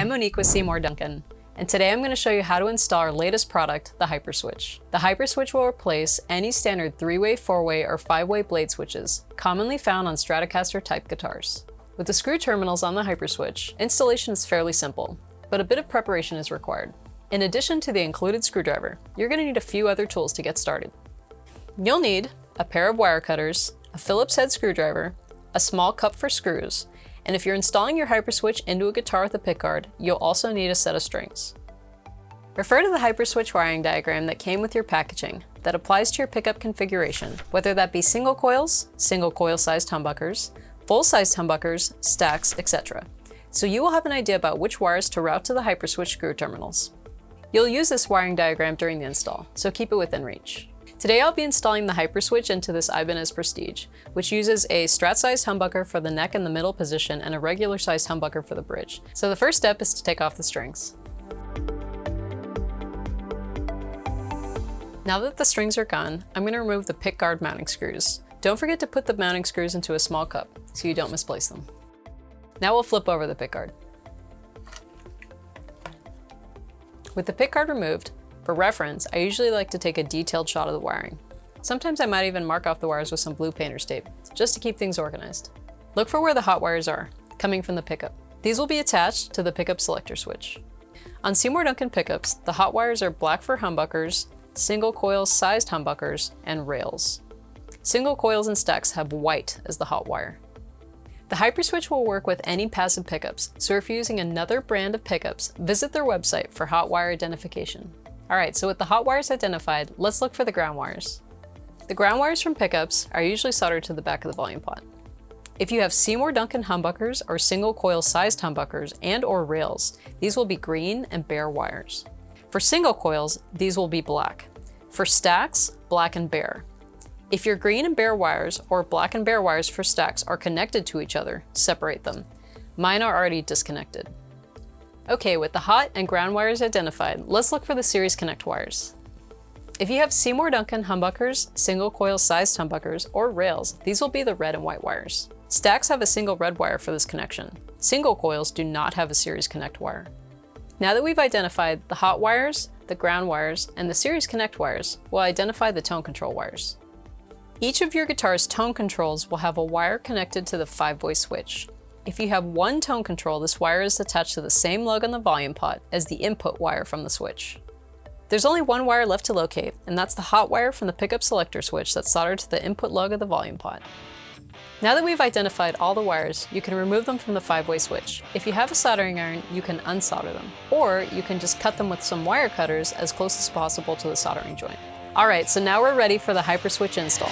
I'm Monique with Seymour Duncan, and today I'm going to show you how to install our latest product, the HyperSwitch. The HyperSwitch will replace any standard 3-way, 4-way, or 5-way blade switches commonly found on Stratocaster type guitars. With the screw terminals on the HyperSwitch, installation is fairly simple, but a bit of preparation is required. In addition to the included screwdriver, you're going to need a few other tools to get started. You'll need a pair of wire cutters, a Phillips head screwdriver, a small cup for screws, and if you're installing your HyperSwitch into a guitar with a pickguard, you'll also need a set of strings. Refer to the HyperSwitch wiring diagram that came with your packaging that applies to your pickup configuration, whether that be single coil sized humbuckers, full-sized humbuckers, stacks, etc. So you will have an idea about which wires to route to the HyperSwitch screw terminals. You'll use this wiring diagram during the install, so keep it within reach. Today I'll be installing the HyperSwitch into this Ibanez Prestige, which uses a Strat-sized humbucker for the neck and the middle position and a regular-sized humbucker for the bridge. So the first step is to take off the strings. Now that the strings are gone, I'm going to remove the pickguard mounting screws. Don't forget to put the mounting screws into a small cup so you don't misplace them. Now we'll flip over the pickguard. With the pickguard removed, for reference, I usually like to take a detailed shot of the wiring. Sometimes I might even mark off the wires with some blue painter's tape, just to keep things organized. Look for where the hot wires are, coming from the pickup. These will be attached to the pickup selector switch. On Seymour Duncan pickups, the hot wires are black for humbuckers, single coil sized humbuckers, and rails. Single coils and stacks have white as the hot wire. The HyperSwitch will work with any passive pickups, so if you're using another brand of pickups, visit their website for hot wire identification. Alright, so with the hot wires identified, let's look for the ground wires. The ground wires from pickups are usually soldered to the back of the volume pot. If you have Seymour Duncan humbuckers or single coil sized humbuckers and/or rails, these will be green and bare wires. For single coils, these will be black. For stacks, black and bare. If your green and bare wires or black and bare wires for stacks are connected to each other, separate them. Mine are already disconnected. Okay, with the hot and ground wires identified, let's look for the series connect wires. If you have Seymour Duncan humbuckers, single coil sized humbuckers, or rails, these will be the red and white wires. Stacks have a single red wire for this connection. Single coils do not have a series connect wire. Now that we've identified the hot wires, the ground wires, and the series connect wires, we'll identify the tone control wires. Each of your guitar's tone controls will have a wire connected to the 5-way switch. If you have one tone control, this wire is attached to the same lug on the volume pot as the input wire from the switch. There's only one wire left to locate, and that's the hot wire from the pickup selector switch that's soldered to the input lug of the volume pot. Now that we've identified all the wires, you can remove them from the 5-way switch. If you have a soldering iron, you can unsolder them, or you can just cut them with some wire cutters as close as possible to the soldering joint. Alright, so now we're ready for the HyperSwitch install.